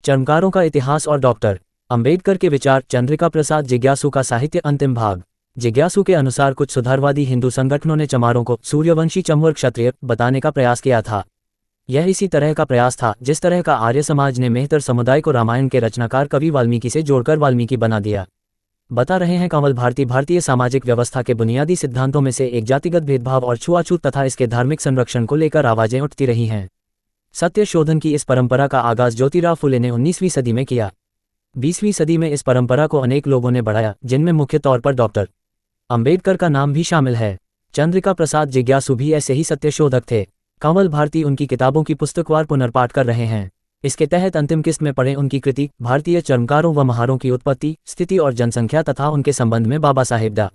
चर्मकारों का इतिहास और डॉक्टर अंबेडकर के विचार। चंद्रिका प्रसाद जिज्ञासु का साहित्य। अंतिम भाग। जिज्ञासु के अनुसार कुछ सुधारवादी हिंदू संगठनों ने चमारों को सूर्यवंशी चमवर क्षत्रिय बताने का प्रयास किया था। यह इसी तरह का प्रयास था जिस तरह का आर्य समाज ने मेहतर समुदाय को रामायण के रचनाकार कवि वाल्मीकि से जोड़कर वाल्मीकि बना दिया। बता रहे हैं कंवल भारती। भारतीय सामाजिक व्यवस्था के बुनियादी सिद्धांतों में से एक जातिगत भेदभाव और छुआछूत तथा इसके धार्मिक संरक्षण को लेकर आवाजें उठती रही हैं। सत्य शोधन की इस परंपरा का आगाज ज्योतिराव फुले ने 19वीं सदी में किया। 20वीं सदी में इस परंपरा को अनेक लोगों ने बढ़ाया, जिनमें मुख्य तौर पर डॉक्टर अंबेडकर का नाम भी शामिल है। चंद्रिका प्रसाद जिज्ञासु भी ऐसे ही सत्यशोधक थे। कंवल भारती उनकी किताबों की पुस्तकवार पुनर्पाठ कर रहे हैं। इसके तहत अंतिम किस्त में पढ़ें उनकी कृति भारतीय चर्मकारों व महारों की उत्पत्ति, स्थिति और जनसंख्या तथा उनके संबंध में बाबा साहेब डॉ.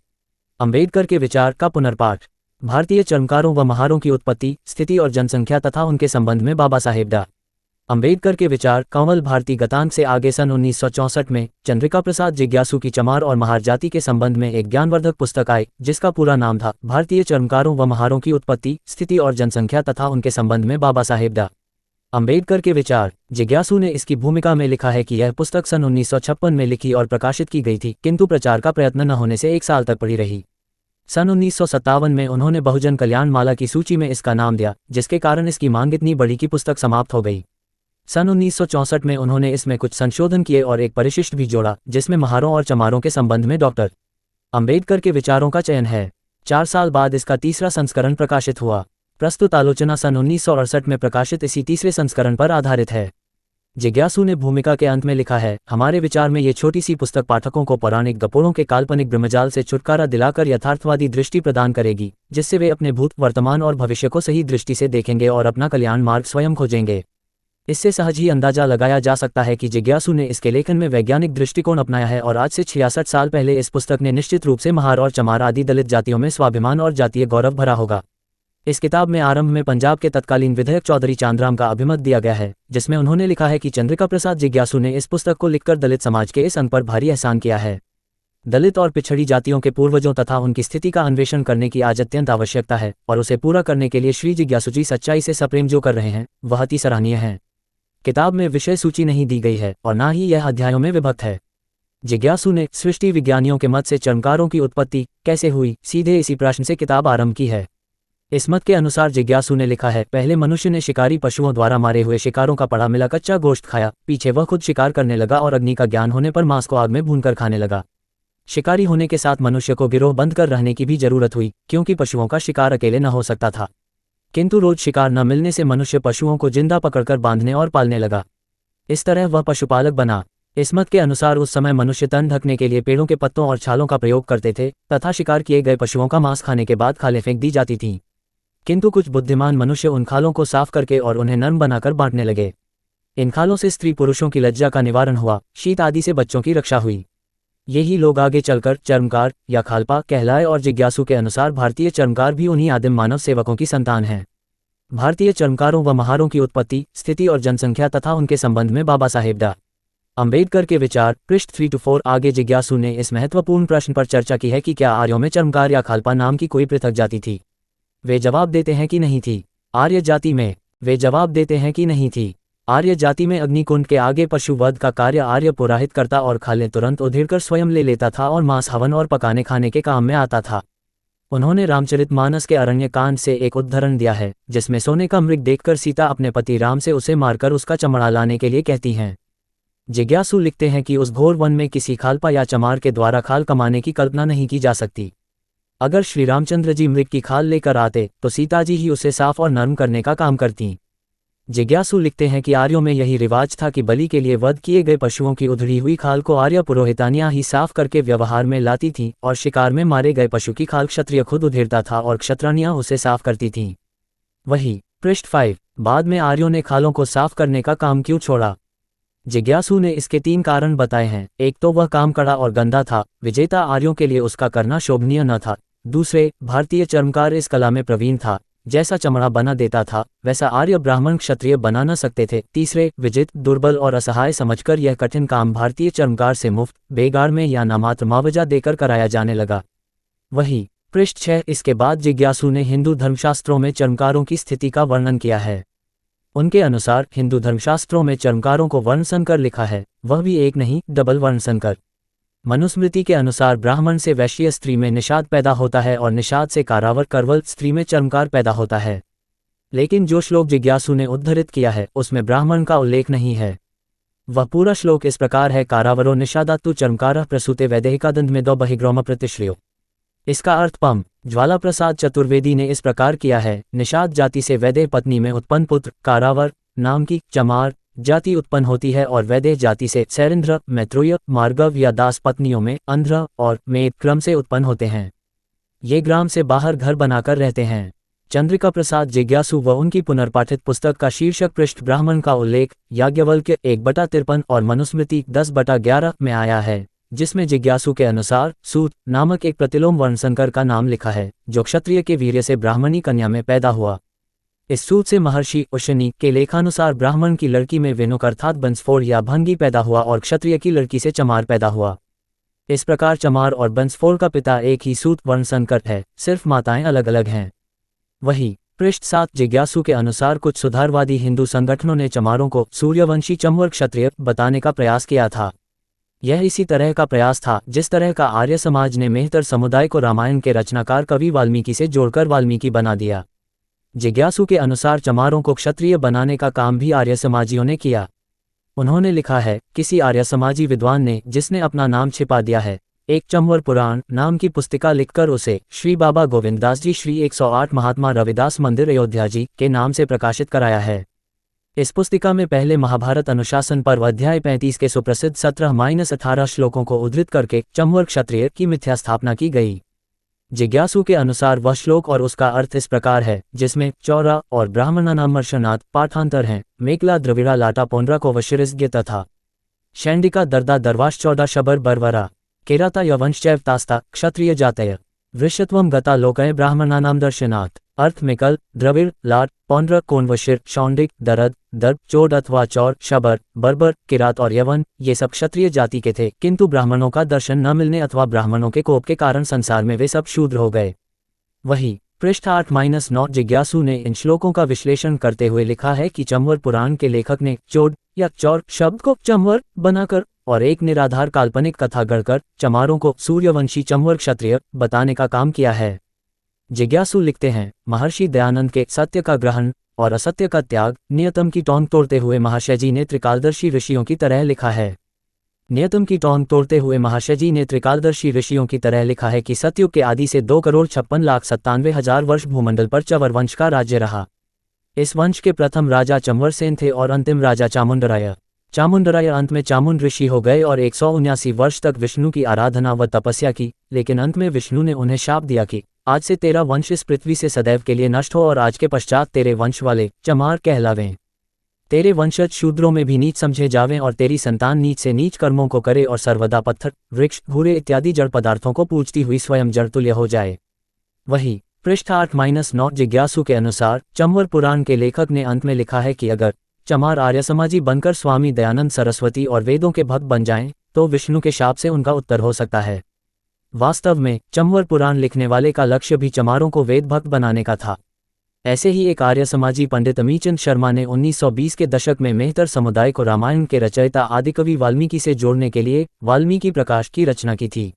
अंबेडकर के विचार का पुनर्पाठ। भारतीय चर्मकारों व महारों की उत्पत्ति, स्थिति और जनसंख्या तथा उनके संबंध में बाबा साहेब डॉ. अंबेडकर के विचार। कंवल भारती गतांक से आगे सन 1964 में चंद्रिका प्रसाद जिज्ञासु की चमार और महार जाति के संबंध में एक ज्ञानवर्धक पुस्तक आई, जिसका पूरा नाम था भारतीय चर्मकारों व महारों की उत्पत्ति, स्थिति और जनसंख्या तथा उनके संबंध में बाबा साहेब डॉ. अंबेडकर के विचार। जिज्ञासु ने इसकी भूमिका में लिखा है कि यह पुस्तक सन 1956 में लिखी और प्रकाशित की गई थी, किंतु प्रचार का प्रयत्न न होने से 1 साल तक पड़ी रही। सन 1957 में उन्होंने बहुजन कल्याण माला की सूची में इसका नाम दिया, जिसके कारण इसकी मांग इतनी बढ़ी कि पुस्तक समाप्त हो गई। सन 1964 में उन्होंने इसमें कुछ संशोधन किए और एक परिशिष्ट भी जोड़ा, जिसमें महारों और चमारों के संबंध में डॉक्टर अंबेडकर के विचारों का चयन है। 4 साल बाद इसका तीसरा संस्करण प्रकाशित हुआ। प्रस्तुत आलोचना सन 1968 में प्रकाशित इसी तीसरे संस्करण पर आधारित है। जिज्ञासु ने भूमिका के अंत में लिखा है, हमारे विचार में ये छोटी सी पुस्तक पाठकों को पौराणिक गपोड़ों के काल्पनिक ब्रह्मजाल से छुटकारा दिलाकर यथार्थवादी दृष्टि प्रदान करेगी, जिससे वे अपने भूत, वर्तमान और भविष्य को सही दृष्टि से देखेंगे और अपना कल्याण मार्ग स्वयं खोजेंगे। इससे सहज ही अंदाजा लगाया जा सकता है कि जिज्ञासु ने इसके लेखन में वैज्ञानिक दृष्टिकोण अपनाया है और आज से 66 साल पहले इस पुस्तक ने निश्चित रूप से महार और चमार आदि दलित जातियों में स्वाभिमान और जातीय गौरव भरा होगा। इस किताब में आरंभ में पंजाब के तत्कालीन विधायक चौधरी चांदराम का अभिमत दिया गया है, जिसमें उन्होंने लिखा है कि चंद्रिका प्रसाद जिज्ञासु ने इस पुस्तक को लिखकर दलित समाज के इस अंग पर भारी एहसान किया है। दलित और पिछड़ी जातियों के पूर्वजों तथा उनकी स्थिति का अन्वेषण करने की आज अत्यंत आवश्यकता है और उसे पूरा करने के लिए श्री जिज्ञासु जी सच्चाई से सप्रेम जो कर रहे हैं वह अति सराहनीय है। किताब में विषय सूची नहीं दी गई है और न ही यह अध्यायों में विभक्त है। जिज्ञासु ने सृष्टि विज्ञानियों के मत से चर्मकारों की उत्पत्ति कैसे हुई, सीधे इसी प्रश्न से किताब आरंभ की है। इस मत के अनुसार जिज्ञासु ने लिखा है, पहले मनुष्य ने शिकारी पशुओं द्वारा मारे हुए शिकारों का पड़ा मिला कच्चा गोश्त खाया, पीछे वह खुद शिकार करने लगा और अग्नि का ज्ञान होने पर मांस को आग में भूनकर खाने लगा। शिकारी होने के साथ मनुष्य को गिरोह बंद कर रहने की भी जरूरत हुई, क्योंकि पशुओं का शिकार अकेले न हो सकता था। किंतु रोज शिकार न मिलने से मनुष्य पशुओं को जिंदा पकड़कर बांधने और पालने लगा। इस तरह वह पशुपालक बना। इस मत के अनुसार उस समय मनुष्य तन ढकने के लिए पेड़ों के पत्तों और छालों का प्रयोग करते थे तथा शिकार किए गए पशुओं का मांस खाने के बाद खालें फेंक दी जाती थीं। किंतु कुछ बुद्धिमान मनुष्य उन खालों को साफ करके और उन्हें नर्म बनाकर बांटने लगे। इन खालों से स्त्री पुरुषों की लज्जा का निवारण हुआ, शीत आदि से बच्चों की रक्षा हुई। यही लोग आगे चलकर चर्मकार या खालपा कहलाए और जिज्ञासु के अनुसार भारतीय चर्मकार भी उन्हीं आदिम मानव सेवकों की संतान हैं। भारतीय चर्मकारों व महारों की उत्पत्ति, स्थिति और जनसंख्या तथा उनके संबंध में बाबा साहेब डॉ. अंबेडकर के विचार। पृष्ठ 3-4। आगे जिज्ञासु ने इस महत्वपूर्ण प्रश्न पर चर्चा की है कि क्या आर्यों में चर्मकार या खालपा नाम की कोई पृथक जाति थी। वे जवाब देते हैं कि नहीं थी। आर्य जाति में वे जवाब देते हैं कि नहीं थी। आर्य जाति में अग्निकुंड के आगे पशु वध का कार्य आर्य पुरोहित करता और खालें तुरंत उधेड़कर स्वयं ले लेता था और मांस हवन और पकाने खाने के काम में आता था। उन्होंने रामचरितमानस के अरण्य कांड से एक उदाहरण दिया है, जिसमें सोने का मृग देखकर सीता अपने पति राम से उसे मारकर उसका चमड़ा लाने के लिए कहती हैं। जिज्ञासु लिखते हैं कि उस घोर वन में किसी खालपा या चमार के द्वारा खाल कमाने की कल्पना नहीं की जा सकती। अगर श्री रामचंद्र जी मृग की खाल लेकर आते तो सीता जी ही उसे साफ और नरम करने का काम करती। जिज्ञासु लिखते हैं कि आर्यों में यही रिवाज था कि बलि के लिए वध किए गए पशुओं की उधड़ी हुई खाल को आर्य पुरोहितानियां ही साफ करके व्यवहार में लाती थीं और शिकार में मारे गए पशु की खाल क्षत्रिय खुद उधेड़ता था और क्षत्रानियां उसे साफ करती थीं। वही पृष्ठ 5। बाद में आर्यों ने खालों को साफ करने का काम क्यों छोड़ा। जिज्ञासु ने इसके 3 कारण बताए हैं। एक तो वह काम कड़ा और गंदा था, विजेता आर्यों के लिए उसका करना शोभनीय न था। दूसरे, भारतीय चर्मकार इस कला में प्रवीण था, जैसा चमड़ा बना देता था वैसा आर्य ब्राह्मण क्षत्रिय बना न सकते थे। तीसरे, विजित, दुर्बल और असहाय समझकर यह कठिन काम भारतीय चर्मकार से मुफ्त, बेगार में या नामात्र मुआवजा देकर कराया जाने लगा। वही पृष्ठ 6। इसके बाद जिज्ञासु ने हिंदू धर्मशास्त्रों में चर्मकारों की स्थिति का वर्णन किया है। उनके अनुसार हिंदू धर्मशास्त्रों में चर्मकारों को वर्णसंकर लिखा है, वह भी एक नहीं डबल वर्णसंकर। मनुस्मृति के अनुसार ब्राह्मण से वैश्य स्त्री में निषाद पैदा होता है और निषाद से कारावर करवल स्त्री में चर्मकार पैदा होता है। लेकिन जो श्लोक जिज्ञासु ने उद्धृत किया है उसमें ब्राह्मण का उल्लेख नहीं है। वह पूरा श्लोक इस प्रकार है, कारावरो निषादात्तु चर्मकारः प्रसूते वैदेहिकादंत में दो बहिग्रोम प्रतिश्रियो। इसका अर्थ पम ज्वाला प्रसाद चतुर्वेदी ने इस प्रकार किया है, निषाद जाति से वैदेह पत्नी में उत्पन्न पुत्र कारावर नाम की चमार जाति उत्पन्न होती है और वैदेह जाति से सैरिंद्र, मैत्रेय, मार्गव या दास पत्नियों में अंध्र और मेद क्रम से उत्पन्न होते हैं। ये ग्राम से बाहर घर बनाकर रहते हैं। चंद्रिका प्रसाद जिज्ञासु व उनकी पुनर्पाठित पुस्तक का शीर्षक पृष्ठ ब्राह्मण का उल्लेख याज्ञवल्क्य 1/53 और मनुस्मृति 10/11 में आया है, जिसमें जिज्ञासु के अनुसार सूत नामक एक प्रतिलोम वर्णसंकर का नाम लिखा है, जो क्षत्रिय के वीर्य से ब्राह्मणी कन्या में पैदा हुआ। इस सूत से महर्षि उशनी के लेखानुसार ब्राह्मण की लड़की में वेनुक अर्थात बंसफोड़ या भंगी पैदा हुआ और क्षत्रिय की लड़की से चमार पैदा हुआ। इस प्रकार चमार और बंसफोड़ का पिता एक ही सूत वर्णसंकर है, सिर्फ माताएं अलग अलग हैं। वही पृष्ठ 7 जिज्ञासु के अनुसार कुछ सुधारवादी हिंदू संगठनों ने चमारों को सूर्यवंशी चमवर क्षत्रिय बताने का प्रयास किया था। यह इसी तरह का प्रयास था जिस तरह का आर्य समाज ने मेहतर समुदाय को रामायण के रचनाकार कवि वाल्मीकि से जोड़कर वाल्मीकि बना दिया। जिज्ञासु के अनुसार चमारों को क्षत्रिय बनाने का काम भी आर्य समाजियों ने किया। उन्होंने लिखा है, किसी आर्य समाजी विद्वान ने जिसने अपना नाम छिपा दिया है, एक चमवर पुराण नाम की पुस्तिका लिखकर उसे श्री बाबा गोविंददास जी श्री 108 महात्मा रविदास मंदिर अयोध्या जी के नाम से प्रकाशित कराया है। इस पुस्तिका में पहले महाभारत अनुशासन पर्व अध्याय 35 के सुप्रसिद्ध 17-18 श्लोकों को उद्धृत करके चमवर क्षत्रिय की मिथ्या स्थापना की गई। जिज्ञासु के अनुसार वह श्लोक और उसका अर्थ इस प्रकार है, जिसमें चौरा और ब्राह्मणानामर्शनाथ पाठांतर हैं, मेकला द्रविड़ा लाटा पोंड्रा को वशिरिज्ञ तथा शैंडिका दर्दा दरवाश 14 शबर बरवरा केराता यवंशचैव तास्ता क्षत्रिय जातय वृषत्वम गता लोकय ब्राह्मणानाम दर्शनात्। अर्थ मेकल द्रविड़ लाट पौंड्र कोनवशिर शौंडिक दरद दर्भ चोड अथवा चौर शबर बर्बर किरात और यवन ये सब क्षत्रिय जाति के थे, किंतु ब्राह्मणों का दर्शन न मिलने अथवा ब्राह्मणों के कोप के कारण संसार में वे सब शूद्र हो गए। वही पृष्ठ 8-9 जिज्ञासु ने इन श्लोकों का विश्लेषण करते हुए लिखा है कि चमवर पुराण के लेखक ने चोड या चौर शब्द को चमवर बनाकर और एक निराधार काल्पनिक कथा गढ़कर चमारों को सूर्यवंशी चमवर क्षत्रिय बताने का काम किया है। जिज्ञासु लिखते हैं, महर्षि दयानंद के सत्य का ग्रहण और असत्य का त्याग नियतम की टोंक तोड़ते हुए महाशय जी ने त्रिकालदर्शी ऋषियों की तरह लिखा है। नियतम की टोंक तोड़ते हुए महाशय जी ने त्रिकालदर्शी ऋषियों की तरह लिखा है कि सतयुग के आदि से 2,56,97,000 वर्ष भूमंडल पर चंवर वंश का राज्य रहा। इस वंश के प्रथम राजा चंवरसेन थे और अंतिम राजा चामुंडराय। चामुंडराय अंत में चामुंड ऋषि हो गए और 179 वर्ष तक विष्णु की आराधना व तपस्या की, लेकिन अंत में विष्णु ने उन्हें शाप दिया कि आज से तेरा वंश इस पृथ्वी से सदैव के लिए नष्ट हो और आज के पश्चात तेरे वंश वाले चमार कहलावें। तेरे वंशज शूद्रों में भी नीच समझे जावें और तेरी संतान नीच से नीच कर्मों को करे और सर्वदा पत्थर वृक्ष भूरे इत्यादि जड़ पदार्थों को पूजती हुई स्वयं जड़तुल्य हो जाए। वही पृष्ठ 8-9 जिज्ञासु के अनुसार चमवर पुराण के लेखक ने अंत में लिखा है कि अगर चमार आर्य समाजी बनकर स्वामी दयानंद सरस्वती और वेदों के भक्त बन जाएं, तो विष्णु के शाप से उनका उत्तर हो सकता है। वास्तव में चमवर पुराण लिखने वाले का लक्ष्य भी चमारों को वेद भक्त बनाने का था। ऐसे ही एक आर्य समाजी पंडित अमीचंद शर्मा ने 1920 के दशक में मेहतर समुदाय को रामायण के रचयिता आदिकवि वाल्मीकि से जोड़ने के लिए वाल्मीकि प्रकाश की रचना की थी।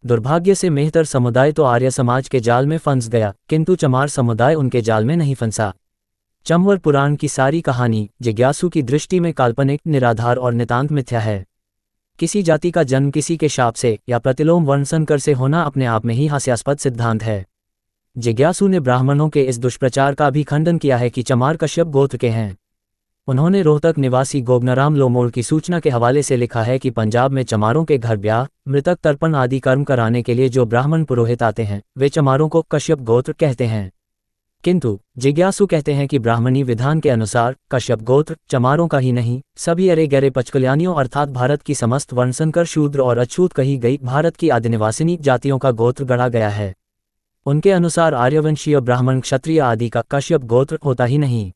दुर्भाग्य से मेहतर समुदाय तो आर्य समाज के जाल में फंस गया, किंतु चमार समुदाय उनके जाल में नहीं फंसा। चमवर पुराण की सारी कहानी जिज्ञासु की दृष्टि में काल्पनिक, निराधार और नितांत मिथ्या है। किसी जाति का जन्म किसी के शाप से या प्रतिलोम वर्णसंकर से होना अपने आप में ही हास्यास्पद सिद्धांत है। जिज्ञासु ने ब्राह्मणों के इस दुष्प्रचार का भी खंडन किया है कि चमार कश्यप गोत्र के हैं। उन्होंने रोहतक निवासी गोगनाराम लोमोड़ की सूचना के हवाले से लिखा है कि पंजाब में चमारों के घर ब्याह, मृतक तर्पण आदि कर्म कराने के लिए जो ब्राह्मण पुरोहित आते हैं वे चमारों को कश्यप गोत्र कहते हैं। किंतु जिज्ञासु कहते हैं कि ब्राह्मणी विधान के अनुसार कश्यप गोत्र चमारों का ही नहीं, सभी अरे गहरे पचकल्यानियों अर्थात भारत की समस्त वर्णसंकर शूद्र और अछूत कही गई भारत की आदिनिवासिनी जातियों का गोत्र गढ़ा गया है। उनके अनुसार आर्यवंशीय ब्राह्मण क्षत्रिय आदि का कश्यप गोत्र होता ही नहीं।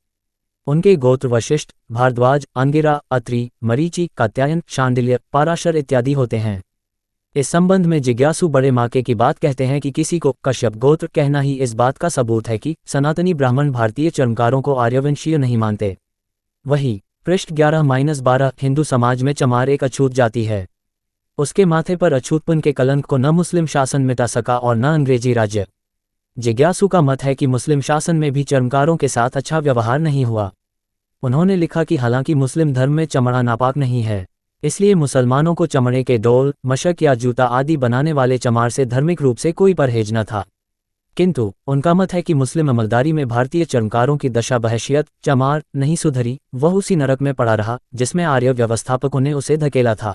उनके गोत्र वशिष्ठ, भारद्वाज, अंगिरा, अत्रि, मरीचि, कात्यायन, शांडिल्य, पाराशर इत्यादि होते हैं। इस संबंध में जिज्ञासु बड़े माके की बात कहते हैं कि किसी को कश्यप गोत्र कहना ही इस बात का सबूत है कि सनातनी ब्राह्मण भारतीय चर्मकारों को आर्यवंशीय नहीं मानते। वही पृष्ठ 11-12 हिंदू समाज में चमार एक अछूत जाति है। उसके माथे पर अछूतपन के कलंक को न मुस्लिम शासन मिटा सका और न अंग्रेजी राज्य। जिज्ञासु का मत है कि मुस्लिम शासन में भी चर्मकारों के साथ अच्छा व्यवहार नहीं हुआ। उन्होंने लिखा कि हालांकि मुस्लिम धर्म में चमड़ा नापाक नहीं है, इसलिए मुसलमानों को चमड़े के डोल, मशक या जूता आदि बनाने वाले चमार से धार्मिक रूप से कोई परहेज न था। किंतु उनका मत है कि मुस्लिम अमलदारी में भारतीय चर्मकारों की दशा बहैसियत चमार नहीं सुधरी, वह उसी नरक में पड़ा रहा जिसमें आर्य व्यवस्थापकों ने उसे धकेला था।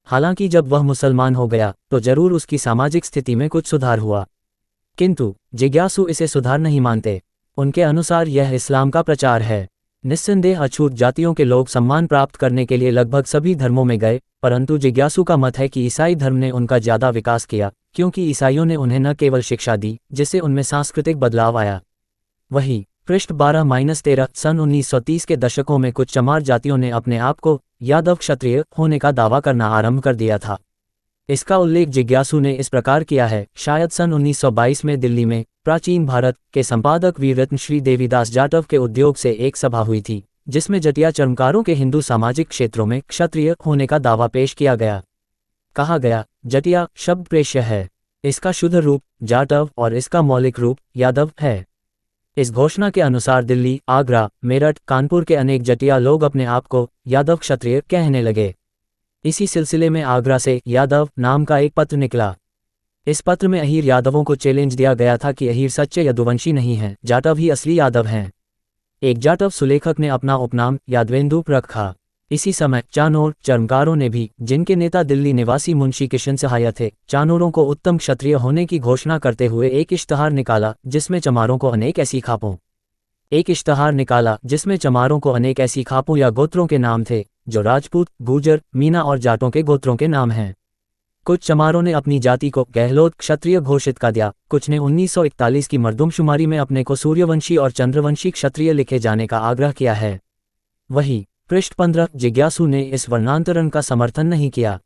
हालांकि जब वह मुसलमान हो गया तो जरूर उसकी सामाजिक स्थिति में कुछ सुधार हुआ, किंतु जिज्ञासु इसे सुधार नहीं मानते। उनके अनुसार यह इस्लाम का प्रचार है। निस्संदेह अछूत जातियों के लोग सम्मान प्राप्त करने के लिए लगभग सभी धर्मों में गए, परंतु जिज्ञासु का मत है कि ईसाई धर्म ने उनका ज्यादा विकास किया, क्योंकि ईसाइयों ने उन्हें न केवल शिक्षा दी जिससे उनमें सांस्कृतिक बदलाव आया। वही पृष्ठ 12-13 सन 1930 के दशकों में कुछ चमार जातियों ने अपने आप को यादव क्षत्रिय होने का दावा करना आरंभ कर दिया था। इसका उल्लेख जिज्ञासु ने इस प्रकार किया है। शायद सन 1922 में दिल्ली में प्राचीन भारत के संपादक वीररत्न श्री देवीदास जाटव के उद्योग से एक सभा हुई थी, जिसमें जटिया चर्मकारों के हिंदू सामाजिक क्षेत्रों में क्षत्रिय होने का दावा पेश किया गया। कहा गया, जटिया शब्द प्रेष्य है, इसका शुद्ध रूप जाटव और इसका मौलिक रूप यादव है। इस घोषणा के अनुसार दिल्ली, आगरा, मेरठ, कानपुर के अनेक जटिया लोग अपने आप को यादव क्षत्रिय कहने लगे। इसी सिलसिले में आगरा से यादव नाम का एक पत्र निकला। इस पत्र में अहीर यादवों को चैलेंज दिया गया था कि अहीर सच्चे यदुवंशी नहीं हैं, जाटव ही असली यादव हैं। एक जाटव सुलेखक ने अपना उपनाम यादवेंदु रखा। इसी समय चानोर चर्मकारों ने भी, जिनके नेता दिल्ली निवासी मुंशी किशन सहाय थे, चानोरों को उत्तम क्षत्रिय होने की घोषणा करते हुए एक इश्तहार निकाला जिसमें चमारों को अनेक ऐसी खापों या गोत्रों के नाम थे जो राजपूत, गुर्जर, मीना और जाटों के गोत्रों के नाम हैं। कुछ चमारों ने अपनी जाति को गहलोत क्षत्रिय घोषित कर दिया, कुछ ने 1941 की मर्दुमशुमारी में अपने को सूर्यवंशी और चंद्रवंशी क्षत्रिय लिखे जाने का आग्रह किया है। वही पृष्ठ 15 जिज्ञासु ने इस वर्णांतरण का समर्थन नहीं किया।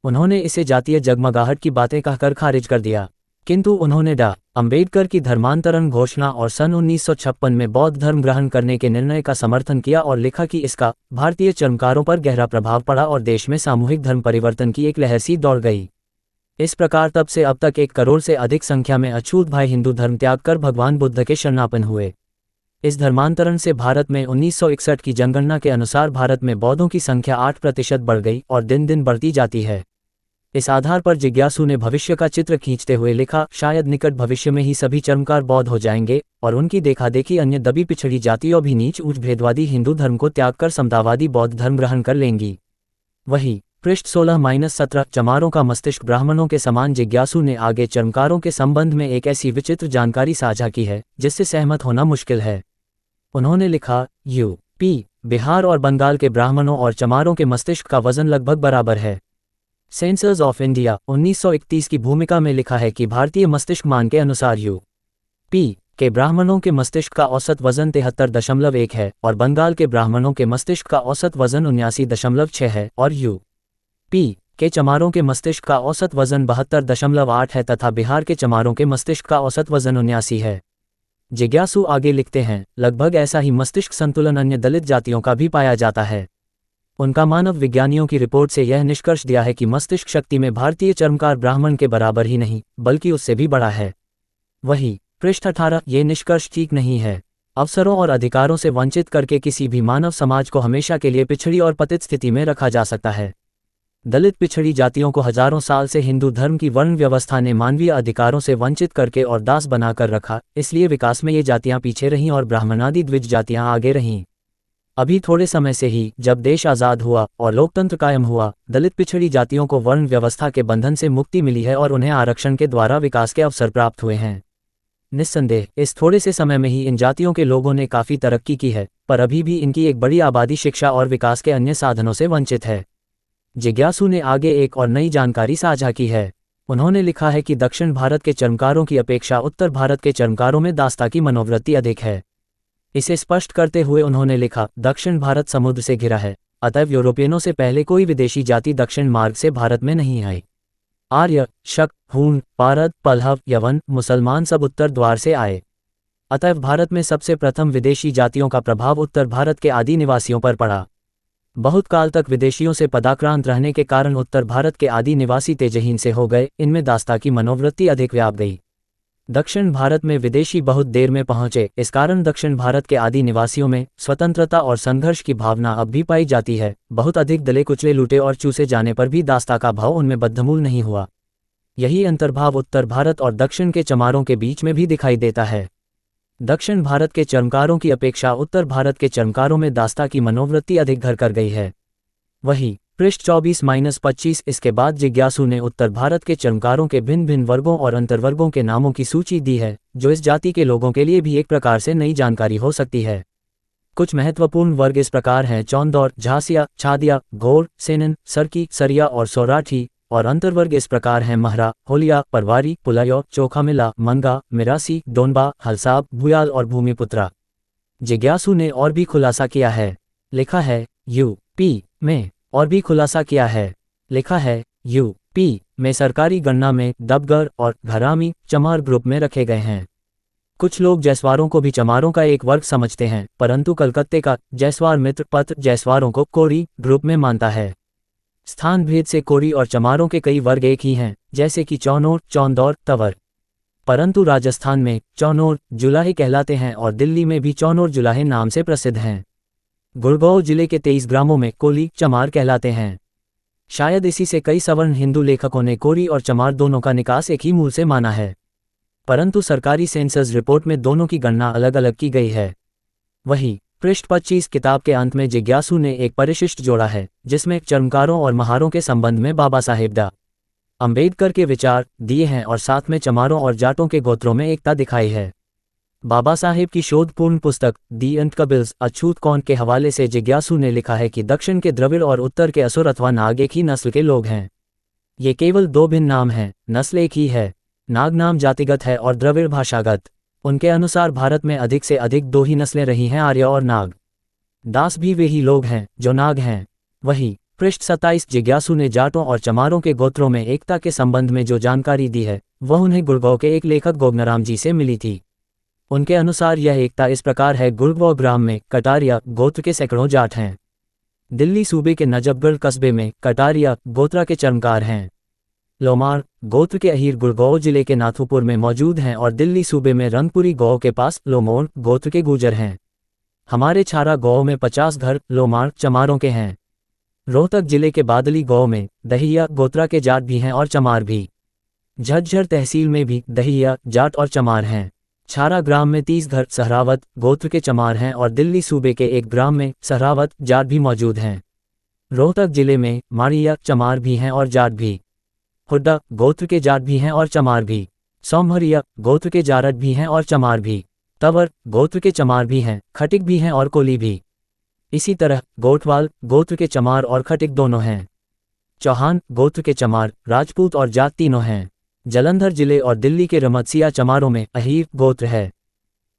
उन्होंने इसे जातीय जगमगाहट की बातें कहकर खारिज कर दिया, किंतु उन्होंने डॉ. अंबेडकर की धर्मांतरण घोषणा और सन 1956 में बौद्ध धर्म ग्रहण करने के निर्णय का समर्थन किया और लिखा कि इसका भारतीय चर्मकारों पर गहरा प्रभाव पड़ा और देश में सामूहिक धर्म परिवर्तन की एक लहर सी दौड़ गई। इस प्रकार तब से अब तक 1 करोड़ से अधिक संख्या में अछूत भाई हिंदू धर्म त्याग कर भगवान बुद्ध के शरणापन्न हुए। इस धर्मांतरण से भारत में 1961 की जनगणना के अनुसार भारत में बौद्धों की संख्या 8% बढ़ गई और दिन दिन बढ़ती जाती है। इस आधार पर जिज्ञासु ने भविष्य का चित्र खींचते हुए लिखा, शायद निकट भविष्य में ही सभी चर्मकार बौद्ध हो जाएंगे और उनकी देखादेखी अन्य दबी पिछड़ी जातियों भी नीच ऊंच भेदवादी हिंदू धर्म को त्याग कर समतावादी बौद्ध धर्म ग्रहण कर लेंगी। वही पृष्ठ 16-17 चमारों का मस्तिष्क ब्राह्मणों के समान। जिज्ञासु ने आगे चर्मकारों के संबंध में एक ऐसी विचित्र जानकारी साझा की है जिससे सहमत होना मुश्किल है। उन्होंने लिखा, यूपी, बिहार और बंगाल के ब्राह्मणों और चमारों के मस्तिष्क का वजन लगभग बराबर है। सेंसर्स ऑफ इंडिया 1931 की भूमिका में लिखा है कि भारतीय मस्तिष्क मान के अनुसार यूपी के ब्राह्मणों के मस्तिष्क का औसत वजन 73.1 है और बंगाल के ब्राह्मणों के मस्तिष्क का औसत वजन 79.6 है और यूपी के चमारों के मस्तिष्क का औसत वजन 72.8 है तथा बिहार के चमारों के मस्तिष्क का औसत वजन 79 है। जिज्ञासु आगे लिखते हैं, लगभग ऐसा ही मस्तिष्क संतुलन अन्य दलित जातियों का भी पाया जाता है। उनका मानव विज्ञानियों की रिपोर्ट से यह निष्कर्ष दिया है कि मस्तिष्क शक्ति में भारतीय चर्मकार ब्राह्मण के बराबर ही नहीं बल्कि उससे भी बड़ा है। वही पृष्ठ 18 ये निष्कर्ष ठीक नहीं है। अवसरों और अधिकारों से वंचित करके किसी भी मानव समाज को हमेशा के लिए पिछड़ी और पतित स्थिति में रखा जा सकता है। दलित पिछड़ी जातियों को हजारों साल से हिंदू धर्म की वर्ण व्यवस्था ने मानवीय अधिकारों से वंचित करके और दास बनाकर रखा, इसलिए विकास में ये जातियां पीछे रहीं और ब्राह्मणादि द्विज जातियां आगे रहीं। अभी थोड़े समय से ही जब देश आज़ाद हुआ और लोकतंत्र कायम हुआ, दलित पिछड़ी जातियों को वर्ण व्यवस्था के बंधन से मुक्ति मिली है और उन्हें आरक्षण के द्वारा विकास के अवसर प्राप्त हुए हैं। निस्संदेह इस थोड़े से समय में ही इन जातियों के लोगों ने काफ़ी तरक्की की है, पर अभी भी इनकी एक बड़ी आबादी शिक्षा और विकास के अन्य साधनों से वंचित है। जिज्ञासु ने आगे एक और नई जानकारी साझा की है। उन्होंने लिखा है कि दक्षिण भारत के चर्मकारों की अपेक्षा उत्तर भारत के चर्मकारों में दास्ता की मनोवृत्ति अधिक है। इसे स्पष्ट करते हुए उन्होंने लिखा, दक्षिण भारत समुद्र से घिरा है, अतएव यूरोपियनों से पहले कोई विदेशी जाति दक्षिण मार्ग से भारत में नहीं आई। आर्य, शक, हूण, पारद, पल्लव, यवन, मुसलमान सब उत्तर द्वार से आए। अतएव भारत में सबसे प्रथम विदेशी जातियों का प्रभाव उत्तर भारत के आदि निवासियों पर पड़ा। बहुत काल तक विदेशियों से पदाक्रांत रहने के कारण उत्तर भारत के आदि निवासी तेजहीन से हो गए, इनमें दास्ता की मनोवृत्ति अधिक व्याप गई। दक्षिण भारत में विदेशी बहुत देर में पहुंचे, इस कारण दक्षिण भारत के आदि निवासियों में स्वतंत्रता और संघर्ष की भावना अब भी पाई जाती है। बहुत अधिक दले कुचले लूटे और चूसे जाने पर भी दास्ता का भाव उनमें बद्धमूल नहीं हुआ। यही अंतर्भाव उत्तर भारत और दक्षिण के चमारों के बीच में भी दिखाई देता है। दक्षिण भारत के चर्मकारों की अपेक्षा उत्तर भारत के चर्मकारों में दास्ता की मनोवृत्ति अधिक घर कर गई है। वही पृष्ठ 24-25। इसके बाद जिज्ञासु ने उत्तर भारत के चर्मकारों के भिन्न भिन्न वर्गों और अंतर्वर्गों के नामों की सूची दी है, जो इस जाति के लोगों के लिए भी एक प्रकार से नई जानकारी हो सकती है। कुछ महत्वपूर्ण वर्ग इस प्रकार हैं: चौंदौर, झासिया, छादिया, घोर, सेनन, सरकी, सरिया और सौराठी। और अंतर्वर्ग इस प्रकार हैं: महरा, होलिया, परवारी, पुलायो, चोखामिला, मंगा, मिरासी, डोनबा, हलसाब, भुयाल और भूमिपुत्रा। जिज्ञासु ने और भी खुलासा किया है। लिखा है यूपी में और भी खुलासा किया है। लिखा है यूपी में सरकारी गणना में डबगर और घरामी चमार ग्रुप में रखे गए हैं। कुछ लोग जैसवारों को भी चमारों का एक वर्ग समझते हैं, परंतु कलकत्ते का जैसवार मित्र पत्र जैसवारों को कोरी ग्रुप में मानता है। स्थान भेद से कोरी और चमारों के कई वर्ग एक ही हैं, जैसे कि चौनोर, चौंदौर, तवर। परंतु राजस्थान में चौनोर जुलाहे कहलाते हैं और दिल्ली में भी चौनोर जुलाहे नाम से प्रसिद्ध हैं। गुड़गांव जिले के 23 ग्रामों में कोली चमार कहलाते हैं। शायद इसी से कई सवर्ण हिंदू लेखकों ने कोरी और चमार दोनों का निकास एक ही मूल से माना है, परंतु सरकारी सेंसस रिपोर्ट में दोनों की गणना अलग अलग की गई है। वही पृष्ठ 25 किताब के अंत में जिज्ञासु ने एक परिशिष्ट जोड़ा है, जिसमें चर्मकारों और महारों के संबंध में बाबा साहेब डा. अंबेडकर के विचार दिए हैं और साथ में चमारों और जाटों के गोत्रों में एकता दिखाई है। बाबा साहेब की शोधपूर्ण पुस्तक दी अनटकबल्स अछूत कौन के हवाले से जिज्ञासु ने लिखा है कि दक्षिण के द्रविड़ और उत्तर के असुर अथवा नाग एक ही नस्ल के लोग हैं। ये केवल दो भिन्न नाम हैं, नस्ल एक ही है। नाग नाम जातिगत है और द्रविड़ भाषागत। उनके अनुसार भारत में अधिक से अधिक दो ही नस्लें रही हैं, आर्य और नाग। दास भी वे ही लोग हैं जो नाग हैं। वही पृष्ठ 27 जिज्ञासु ने जाटों और चमारों के गोत्रों में एकता के संबंध में जो जानकारी दी है वह उन्हें गुड़गांव के एक लेखक गोगनाराम जी से मिली थी। उनके अनुसार यह एकता इस प्रकार है: गुड़गांव ग्राम में कटारिया गोत्र के सैकड़ों जाट हैं। दिल्ली सूबे के नजफगढ़ कस्बे में कटारिया गोत्रा के चर्मकार हैं। लोमार गोत्र के अहीर गुड़गांव जिले के नाथुपुर में मौजूद हैं और दिल्ली सूबे में रंगपुरी गांव के पास लोमोर गोत्र के गुर्जर हैं। हमारे छारा गांव में 50 घर लोमार चमारों के हैं। रोहतक जिले के बादली गांव में दहिया गोत्रा के जाट भी हैं और चमार भी। झज्जर तहसील में भी दहिया जाट और चमार हैं। छारा ग्राम में 30 घर सहरावत गोत्र के चमार हैं और दिल्ली सूबे के एक ग्राम में सहरावत जाट भी मौजूद हैं। रोहतक जिले में मारिया चमार भी हैं और जाट भी। हुड्डा गोत्र के जाट भी हैं और चमार भी। सोमहरिया गोत्र के जारट भी हैं और चमार भी। तवर गोत्र के चमार भी हैं, खटिक भी हैं और कोली भी। इसी तरह गोठवाल गोत्र के चमार और खटिक दोनों हैं। चौहान गोत्र के चमार, राजपूत और जाट तीनों हैं। जालंधर जिले और दिल्ली के रमतसिया चमारों में अहीर गोत्र है।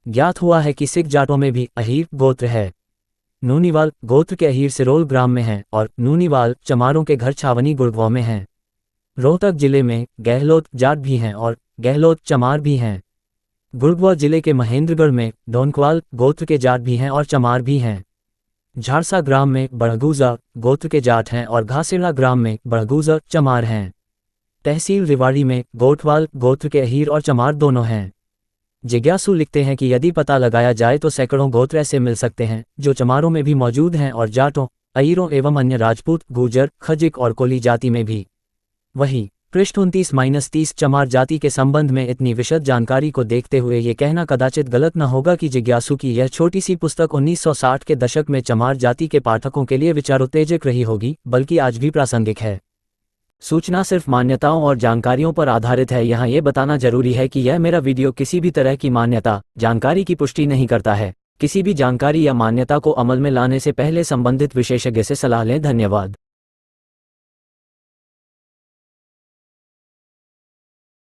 ज्ञात हुआ है कि सिख जाटों में भी अहीर गोत्र है। नूनीवाल गोत्र के अहीर सिरोल ग्राम में हैं और नूनीवाल चमारों के घर छावनी गुड़गांव में हैं। रोहतक जिले में गहलोत जाट भी हैं और गहलोत चमार भी हैं। गुड़गांव जिले के महेंद्रगढ़ में डोनकवाल गोत्र के जाट भी हैं और चमार भी हैं। झारसा ग्राम में बड़गूजा गोत्र के जाट हैं और घासेड़ा ग्राम में बड़गूजा चमार हैं। तहसील रिवाड़ी में गोठवाल गोत्र के अहीर और चमार दोनों हैं। जिज्ञासु लिखते हैं कि यदि पता लगाया जाए तो सैकड़ों गोत्र ऐसे मिल सकते हैं जो चमारों में भी मौजूद हैं और जाटों, अहीरों एवं अन्य राजपूत, गुर्जर, खजिक और कोली जाति में भी। वही पृष्ठ 29-30 चमार जाति के संबंध में इतनी विशद जानकारी को देखते हुए ये कहना कदाचित गलत न होगा कि जिज्ञासु की यह छोटी सी पुस्तक 1960 के दशक में चमार जाति के पाठकों के लिए विचारोत्तेजक रही होगी, बल्कि आज भी प्रासंगिक है। सूचना सिर्फ मान्यताओं और जानकारियों पर आधारित है। यहाँ ये बताना जरूरी है कि यह मेरा वीडियो किसी भी तरह की मान्यता, जानकारी की पुष्टि नहीं करता है। किसी भी जानकारी या मान्यता को अमल में लाने से पहले संबंधित विशेषज्ञ से सलाह लें। धन्यवाद।